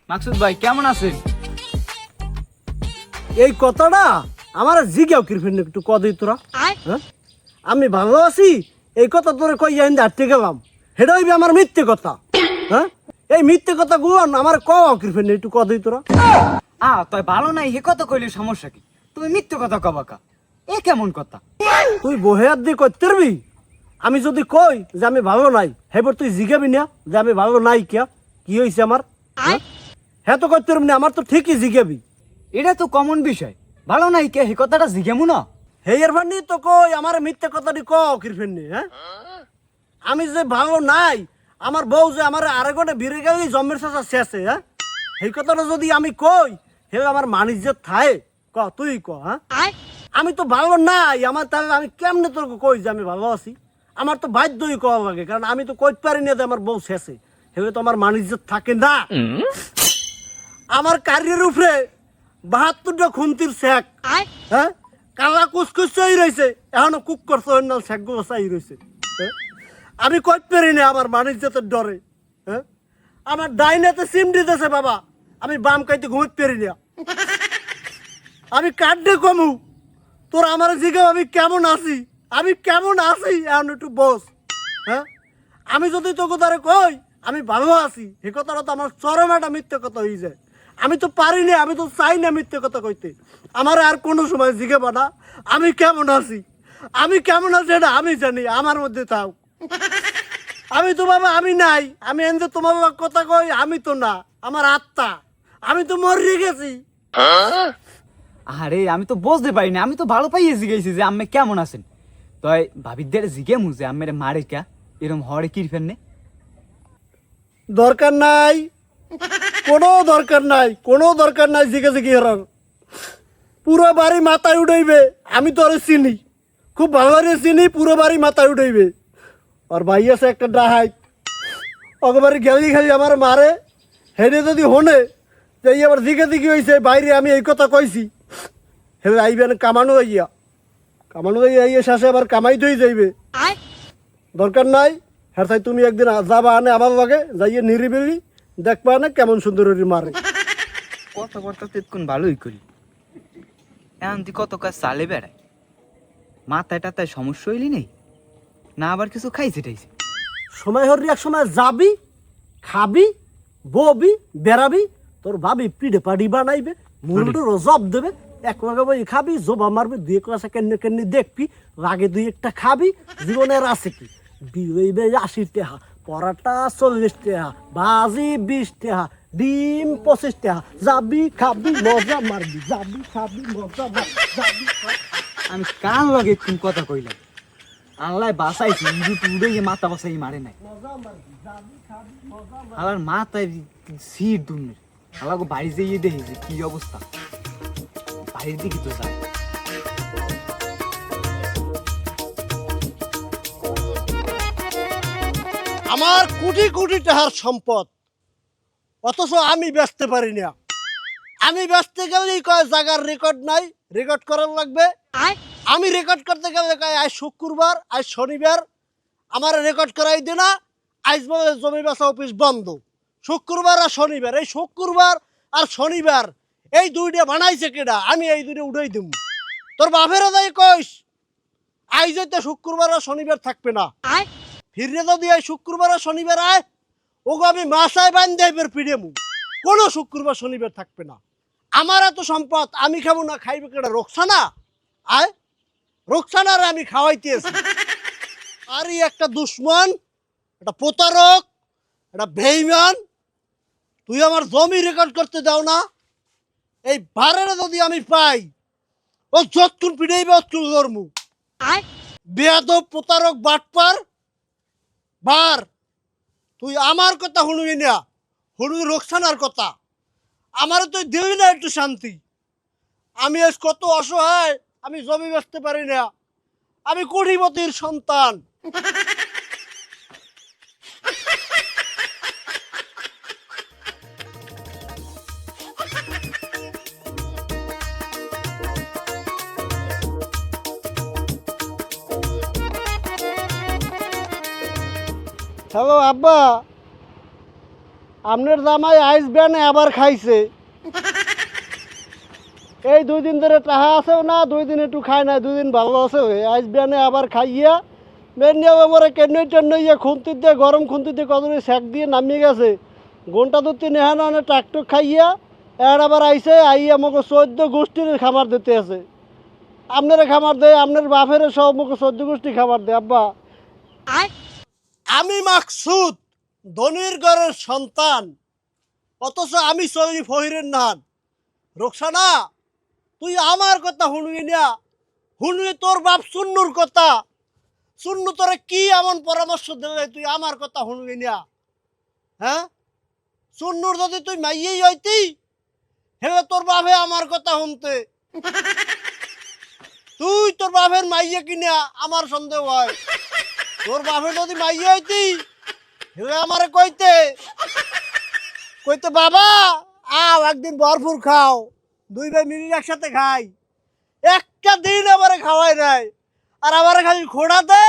মাকসুদ ভাই কেমন আছেন? এই কথাটা আমার জিজ্ঞাও কিরফেন একটু কদি তোরা হ্যাঁ আমি ভালো আছি এই কথা তোরে কই আইন হাঁটতে গেলাম সেটা হইবে আমার মিথ্যে কথা হ্যাঁ এই মিথ্যে কথা গুলো আমার কও কিরফেন একটু কদি তোরা তাই ভালো নাই হে কথা কইলে সমস্যা কি? তুমি মিথ্যে কথা কবাকা, এ কেমন কথা? তুই বহেয়ার দিয়ে করতে পারবি? আমি যদি কই যে আমি ভালো নাই হেবার তুই জিগাবি না যে আমি ভালো নাই কিয়া কি হয়েছে আমার হ্যাঁ তো করতে পারবি না আমার তো ঠিকই জিগাবি এটা তো কমন বিষয়, ভালো নাই কে হে কথাটা জিজ্ঞামু না। হেয়ার ফান্ডি তো কই আমার মিথ্যে কথাটি কও কিরফেন হ্যাঁ আমি যে ভালো নাই আমার বউ যে আমার আরেকটা ভিড়ে গেলে জন্মের চাষা শেষে হ্যাঁ সেই কথাটা যদি আমি কই হে আমার মানিজ্য থায় ক তুই ক হ্যাঁ আমি তো ভালো নাই আমার তাহলে আমি কেমনে তোর কই যে আমি ভালো আছি? আমার তো বাধ্যই কওয়া লাগে কারণ আমি তো কইতে পারি না যে আমার বউ শেষে হেলে তো আমার মানিজ্য থাকে না। আমার কারির উপরে ৭২টা খুন্তির শেখ হ্যাঁ কালা কুচকুচ চাই রয়েছে এখনো কুক করছে অন্য শেখ গুলো চাই রয়েছে হ্যাঁ? আমি কইতে পারি না আমার মানিজ্যতের ডরে হ্যাঁ আমার ডাইনাতে সিম দিতেছে বাবা আমি বাম কাইতে ঘুমাতে পারি না আমি কাটতে কমু তোর আমার জিজ্ঞাসা আমি কেমন আছি এখন একটু বস হ্যাঁ আমি যদি তোকে তারে কই আমি ভালো আছি সে কথাটা তো আমার চরম একটা মিথ্যে কথা হয়ে যায়। আমি তো পারি না আমি তো চাই না মিথ্যে কথা কইতে আমার আর কোনো সময় জিজ্ঞাসা না আমি কেমন আছি এটা আমি জানি আমার মধ্যে থাক আমি তো বাবা আমি নাই আমি এনে তোমার কথা কই আমি তো না আমার আত্মা আমি তো মরে গেছি। আরে আমি তো বুঝতে পারি না, আমি তো ভালো পাইয়ে জিজ্ঞাসি যে আম্মে কেমন আছেন। তাই ভাবিদের জিজ্ঞামু যে আম্মের মারে কা এরম হরে কি ফেননে দরকার নাই কোনো দরকার নাই জিজ্ঞাসি হরার পুরো বাড়ি মাথায় উঠাইবে আমি তো আরে চিনি খুব ভালো করে চিনি পুরো বাড়ি মাথায় উঠাইবে আর ভাই আছে একটা ডাহাই অগবারে গেলি খালি আমার মারে হেডে যদি হনে যে এই আবার দিকে দিকে হয়েছে বাইরে আমি এই কথা কইছি হে আইবেন কামানো আইয়া শেষে আবার কামাইতেই যাইবে দরকার নাই হ্যাঁ তাই তুমি একদিন যাবা আনে আমার লগে যাইয়ে নিরিবিলি দেখবা না কেমন সুন্দর মারে কথা তেতক্ষণ ভালোই করি এখন তুই কত কাজ চালে বেড়ায় মাথায় টাতায় সমস্যা হইলি নেই না আবার কিছু খাইছে টাইছে সময় হরি এক সময় যাবি খাবি ববি বেড়াবি তোর ভাবি পিঠে পাড়ি বানাইবে মুরুটো জব দেবে এক লগে বই খাবি জবা মারবি দুই ক্লাসে কেন্নি দেখবি লাগে দুই একটা খাবি জীবনের আছে কি বিয়ে ৮০ টাকা পরাটা ৪০ টাকা ভাজি ২০ টাকা ডিম ২৫ টাকা যাবি খাবি মজা মারবি যাবি খাবি মজা যাবি আমি কান লগে একটু কথা কইলাম আল্লাহ বাসাইছি উড়ে গিয়ে মাথা বাসাই মারে নাই আমার মাথায় সিট দুনের আমাকে বাড়ি যেয়ে দেখেছি কি অবস্থা বাড়ির দিকে তো যায় আমার কোটি কোটি টাকার সম্পদ অথচ আমি বেচতে পারি না আমি বেচতে গেলেই কয় জায়গার রেকর্ড নাই রেকর্ড করার লাগবে আমি রেকর্ড করতে গেলে কয় আজ শুক্রবার আজ শনিবার আমার রেকর্ড করাই দে না আজ বলে জমি বেচা অফিস বন্ধ শুক্রবার আর শনিবার এই শুক্রবার আর শনিবার এই দুইটা বানাইছে কেডা আমি এই দুইটা উঠাই দিব তোর বাপেরও যাই কইস আজ তো শুক্রবার আর শনিবার থাকবে না ফিরে যদি এই শুক্রবার আর শনিবার আয় ওগো আমি মাসায় বান্ধে এবার পিড়ে মু কোনো শুক্রবার শনিবার থাকবে না আমার এত সম্পদ আমি খাবো না খাইবে কেডা রোকসানা আয় রোকসানার আমি খাওয়াইতে আছি আরে একটা দুশ্মন একটা প্রতারক একটা বেঈমান তুই আমার জমি রেকর্ড করতে দাও না এই বারের যদি আমি পাই ও যতক্ষণ পিড়েইবে অতক্ষণ করমু বেয়াদব প্রতারক বাটপার বার তুই আমার কথা শুনবি না শুনবি রোকসানার কথা আমার তুই দিবি না একটু শান্তি আমি আজ কত অসহায় আমি জমি বেচতে পারি না আমি কোটিপতির সন্তান হ্যালো আব্বা আপনার জামাই আইস ব্যানে আবার খাইছে। এই 2 দিন ধরে টাহা আছেও না, 2 দিন একটু খায় না, 2 দিন ভালো আছে আইস ব্যানে আবার খাইয়া বেনিয়া মরে কেনই টেনইয়া খুন্তিতে গরম খুন্তিতে কতদিন সেক দিয়ে নামিয়ে গেছে। ঘন্টা 2-3 এখানে অনেক টাকটুক খাইয়া এর আবার আইসে আইয়া আমাকে 14 গোষ্ঠীর খাবার দিতে আছে। আপনারা খাবার দেয়, আপনার বাপের সব মুখে 14 গোষ্ঠী খাবার দেয়। আব্বা আমি মাকসুদ ধনির ঘরের সন্তান, অথচ আমি চলি ফহিরের নান। রোকসানা তুই আমার কথা শুনবি না, শুনবি তোর বাপ সুন্নুর কথা। সুন্নু তোরে কি এমন পরামর্শ দেবে, তুই আমার কথা শুনবি না? হ্যাঁ, সুন্নুর যদি তুই মাইয়েই হইতি হেলে তোর বাপে আমার কথা শুনতে। তুই তোর বাপের মাইয়ে কিনা আমার সন্দেহ হয়। তোর বাপে যদি মাইয়ে হইতি হেলে আমারে কইতে কইতে বাবা আও একদিন ভরপুর খাও, 2 ভাই মিলে একসাথে খাই। একটা দিন আমারে খাওয়াই নাই, আর আমারে খালি খোড়াতে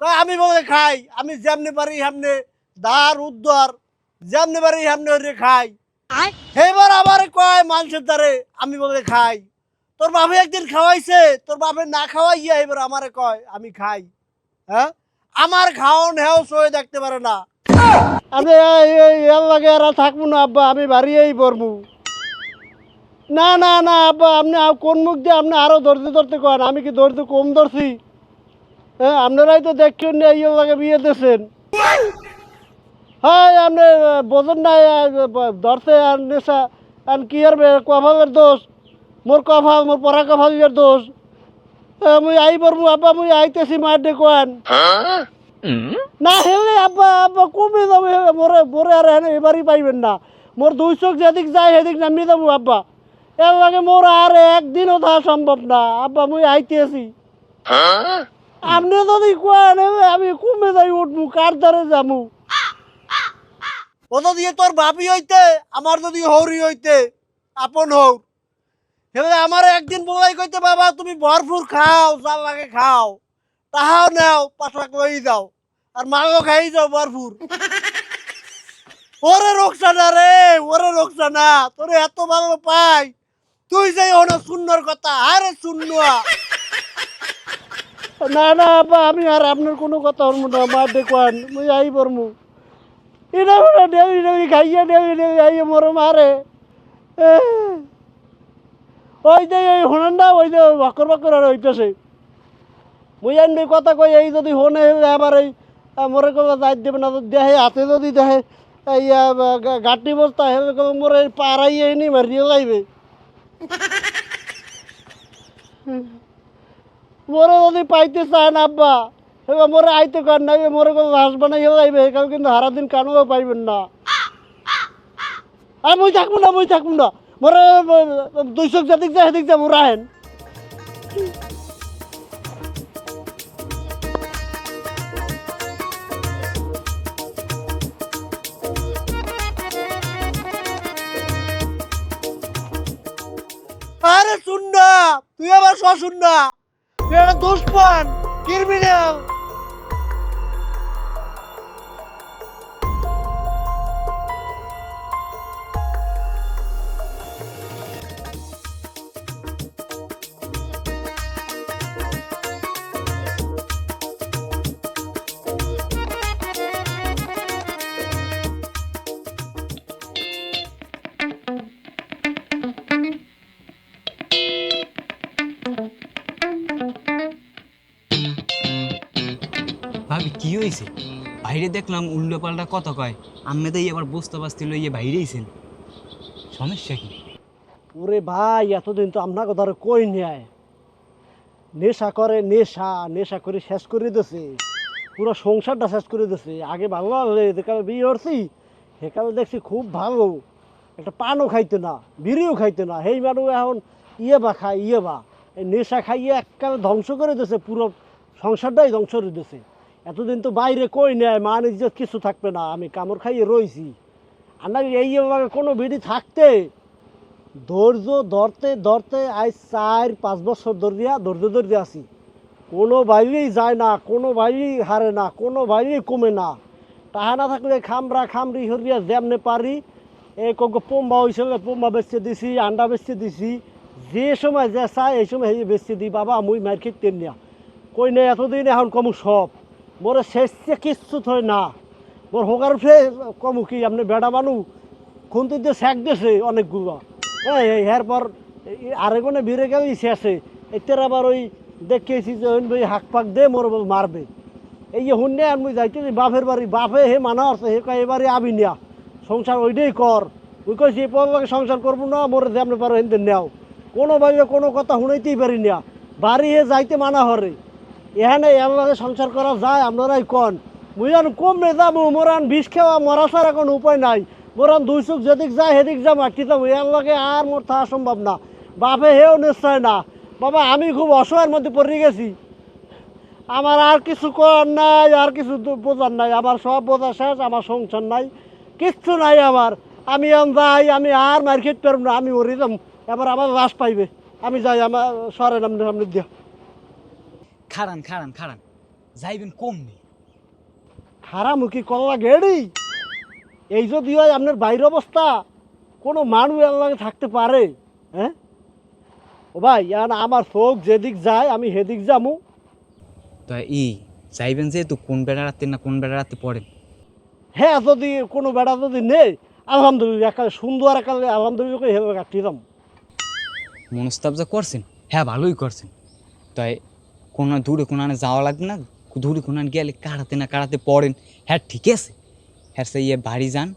কয় আমি বলে খাই। আমি যেমনি পারি সামনে দার উদ্ধার যেমনি পারি সামনে ওরে খাই। এবার আবার কয় মানুষের দ্বারে আমি বলে খাই। তোর বাপে একদিন খাওয়াইছে, তোর বাপে না খাওয়াইয়া এবার আমারে কয় আমি খাই। হ্যাঁ, আমার খাওন হেও সয়ে দেখতে পারে না। আমি এর লাগে আর থাকবো না আব্বা, আমি বাড়িয়েই পড়বো। না না না আব্বা, আপনি কোন মুখ দিয়ে আপনি আরো ধরতে ধরতে কন, আমি কি ধরতে কম ধরছি? হ্যাঁ, আপনারাই তো দেখছেন না এই লাগে বিয়ে দিয়েছেন। হ্যাঁ, আপনি বোঝেন না ধরতে আর নেশা আর কি আর কফালের দোষ, মোর কফাল মোর পড়া কফালের দোষ। মুই আই পড়বো আব্বা, মুই আইতেছি মার দেখুন। না হেলে আব্বা আব্বা কমে যাবে, মোরে মোরে আর এখানে এবারই পাইবেন না। মোর 2 চোখ যেদিক যায় সেদিক নামিয়ে যাবো আব্বা। এর লাগে মোর আর একদিনও থাকা সম্ভব না আব্বা, মুই আইতেছি। আপনি যদি কোন আমি কমে যাই উঠবো, কার দ্বারে যাবো? ও যদি তোর বাপি হইতে আমার যদি হৌরি হইতে আপন হৌ হেলে আমার একদিন বলাই কইতে বাবা তুমি ভরপুর খাও, যা লাগে খাও, তাহাও নেও 5 লাখ লই যাও, আর মাগো খাই যাও ভরপুর। ওরে রোকসানা রে, ওরে রোকসানা তোরে এত ভালো পাই, তুই যাই হলো শূন্যর কথা। আরে শূন্য না না আব্বা, আমি আর আপনার কোনো কথা হরমু না, মার দেখুন মুই আই পড়মু। এটা ডেবি ডেবি খাইয়া ডেবি ডেবি আইয়া মরে মারে। ওই যে এই হনেন না, ওই যে বাকর বাকর আর হইতেছে। মুই আনবি কথা কই এই যদি হনে আবার এই মরে কথা যাই দেবে না, দেহে হাতে যদি দেহে এই গাঁটি বস্তা হে মোরে পাড়াইয়ে নি মারিয়ে লাইবে। মোরে যদি পাইতে চায় না আব্বা এবার মোরে আইতে কর না, মোরে কোনো ঘাস বানাইয়ে লাইবে, কারণ কিন্তু সারাদিন কানুও পাইবেন না। আর মুই থাকবো না, মুই থাকবো না, মোরে 2 চোখ যেদিক যায় সেদিক যাবো রাহেন। আরে শুন না, তুই আবার শুন না, তুই একটা দুশ্মন ক্রিমিনাল। ভাবি কি হয়েছে? বাইরে দেখলাম উল্টো পাল্টা কথা কয়, আম্মেদাই আবার বস্তা বাস্তি লইয়ে বাইরেইছেন, সমস্যা কি? ওরে ভাই এতদিন তো আপনাকে ধরে কই নেয়, নেশা করে, নেশা নেশা করে শেষ করে দিয়েছে, পুরো সংসারটা শেষ করে দিয়েছে। আগে ভালো হলে যেকালে বিয়ে করছি সেকালে দেখছি খুব ভালো, একটা পানও খাইতে না, বিড়িও খাইতে না, সেই মানুষ এখন ইয়ে বা খায়, ইয়ে বা এই নেশা খাইয়ে এককালে ধ্বংস করে দিয়েছে, পুরো সংসারটাই ধ্বংস করে দিয়েছে। এতদিন তো বাইরে কই নেয়, মান ইজ্জত কিছু থাকবে না, আমি কামড় খাইয়ে রয়েছি। আর না এইভাবে কোনো বিড়ি থাকতে ধৈর্য ধরতে ধরতে আজ 4-5 বছর ধৈর্য আছি, কোনো ভাইবেই যায় না, কোনো ভাইবেই হারে না, কোনো ভাইবেই কমে না। টাহা না থাকলে খামরা খামরি হরিয়া যেমনে পারি এই কোক পোম্বা হয়েছিল পোম্বা বেচতে দিছি আন্ডা বেচতে দিছি যে সময় যে চাই এই সময় এই বেচতে দিই বাবা মুই মার খেতে নিয়া কই নেই এতদিন এখন কমু সব মোরে শেষে কিচ্ছু থই না মোর হোকার উঠে কমু কি আপনি বেড়া মানু খুন্তি দিয়ে শেক দিয়েছে অনেকগুলো এই এরপর আরেকনে ভিড়ে গেল শেষে এটার আবার ওই দেখেছি যে ওই হাক পাক দে মোর মারবে এই যে শুনে আর মুই যাইতেছি বাপের বাড়ি বাপে হে মানা আছে হে কয় এবারে আবি নিয়া সংসার ওইটাই কর ওই কইছি এই পরে সংসার করবো না মোরে যেমন পারো হেনতে নেও কোনোভাবে কোনো কথা শুনাইতেই পারি না বাড়ি হে যাইতে মানা হরে এখানে এমন সংসার করা যায় আপনারাই কন মুই আর কমে যাবো মোরান বিষ খাওয়া মরা ছাড়া কোনো উপায় নাই মোরান দুই চোখ যেদিক যায় সেদিক যা মাটি যাবো এর লগে আর মোর থাকা সম্ভব না বাপে হেও নিশ্চয় না বাবা আমি খুব অসহায়ের মধ্যে পড়ে গেছি আমার আর কিছু করার নাই আর কিছু বোঝার নাই আমার সব বোঝা শেষ আমার সংসার নাই কিচ্ছু নাই আমার আমি যাই আমি আর মার্কেট পারব না আমি ওরে যাম এবার আমার লাশ পাইবে আমি যাই আমার সরে নামনে সামনে দিয়া খাড়ান খাড়ান খাড়ান যাইবেন কম নেই খারামুখী কল্লা গেড়ি এই যদি হয় আপনার বাইরের অবস্থা কোনো মানুষ আল্লাহকে থাকতে পারে হ্যাঁ ও ভাই এখন আমার চোখ যেদিক যায় আমি সেদিক যামু তো যাইবেন যে তো কোন বেড়া রাতে না কোন বেড়া রাতে পড়েন হ্যাঁ যদি কোনো বেড়া যদি নেই আলহামদুলিল্লাহ একালে সুন্দর একালে আলহামদুলিল্লাহ করে হেবে কাটি যাম মনস্তাব যা করছেন হ্যাঁ ভালোই করছেন তাই কোনো দূরে কোনানে যাওয়া লাগবে না দূরে কোনানে গেলে কাড়াতে না কাড়াতে পড়েন হ্যাঁ ঠিক আছে হ্যাঁ সে ইয়ে বাড়ি যান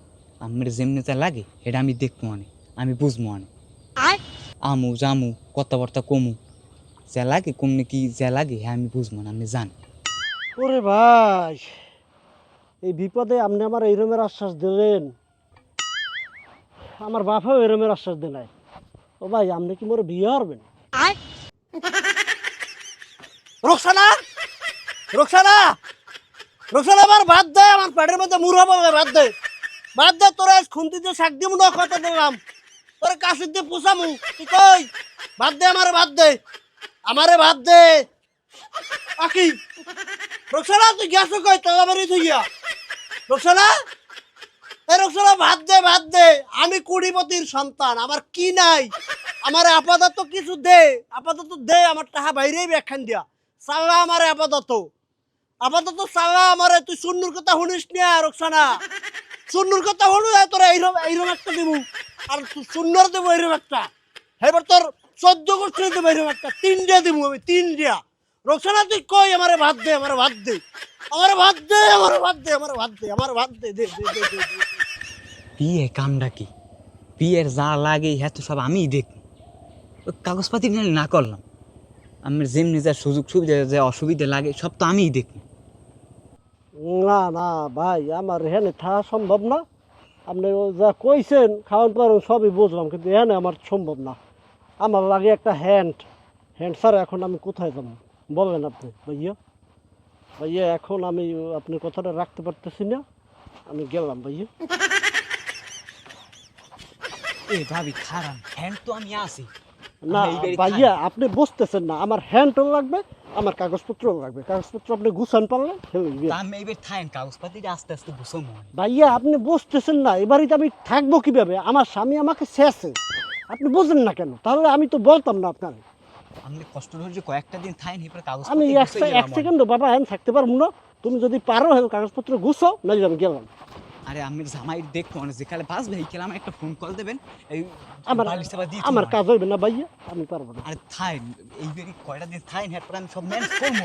আমার যেমনি যা লাগে এটা আমি দেখবো মানে আমি বুঝবো মানে আমু জামু কথাবার্তা কমু যা লাগে কমনে কি যা লাগে হ্যাঁ আমি বুঝবো না আপনি যান ওরে ভাই এই বিপদে আপনি আমার এইরমের আশ্বাস দিলেন আমার বাপেও এরমের আশ্বাস দেয় নাই ও ভাই আপনি কি মোরে বিয়ে হারবেন রোকসানা রোকসানা রোকসানা আমার বাদ দে আমার পেটের মধ্যে মুড়া পাবে বাদ দে তোরা খুন্তি দিয়ে শাক দিব না কথা দিলাম তোর কাশি দিয়ে পুষামু তুই কই বাদ দে আমারে বাদ দে আকি রোকসানা তুই গেছো কই তোলা বাড়ি তুই গিয়া রোকসানা এই রোকসানা বাদ দে আমি কুড়িপতির সন্তান আমার কি নাই আমার আপাতত কিছু দে আমার টাকা বাইরেই ব্যাখ্যান দিয়া সাল্লা আমারে আপাতত সাল্লা আমারে তুই সুন্নুর কথা শুনিস না রোকসানা সুন্নুর কথা হলো তোরা এইরকম একটা দিবু আর সুন্নর দেবো এইরকম একটা এবার তোর 14 গোষ্ঠী দেবো এইরকম একটা 3টা দিবু আমি 3টা রোকসানা তুই কই আমারে ভাত দে দে বিয়ে কামটা কি বিয়ের যা লাগে হ্যাঁ তো সব আমিই দেখব ওই কাগজপাতি না করলাম আমার যেমনি যা সুযোগ সুবিধা যা অসুবিধা লাগে সব তো আমিই দেখব না ভাই আমার এখানে থাকা সম্ভব না আপনি যা কইছেন খাওয়ান পারেন সবই বুঝলাম কিন্তু এখানে আমার সম্ভব না আমার লাগে একটা হ্যান্ড স্যার এখন আমি কোথায় যাবো বলেন আপনি ভাইয়া এখন আমি আপনার কথাটা রাখতে পারতেছি না আমি গেলাম ভাইয়া এ ভাবি খারাপ হ্যান্ড তো আমি আসি না ভাইয়া আপনি বুঝতেছেন না আমার হ্যান্ডও লাগবে আমার কাগজপত্রও লাগবে কাগজপত্র আপনি গুছান পারলেন আমি এইবার থাকেন কাগজপাতিটা আস্তে আস্তে গুছাবো ভাইয়া আপনি বুঝতেছেন না এবারে আমি থাকবো কিভাবে আমার স্বামী আমাকে শেষে আপনি বুঝেন না কেন তাহলে আমি তো বলতাম না আপনার আপনি কষ্ট ধরে কয়েকটা দিন থাকেন এরপর কাগজ আমি এক সেকেন্ড বাবা এখন থাকতে পারবো না তুমি যদি পারো কাগজপত্র গুছো না আমি গেলাম আরে আমি জামাই দেখবো মানে যেখানে বাস ভেহিকেল আমার একটা ফোন কল দেবেন এই আমার কাজ হইবে না ভাইয়া আমি পারবো না আরে থাইন এইবারই কয়টা দিন থাইন এরপর আমি সব ম্যানেজ করবো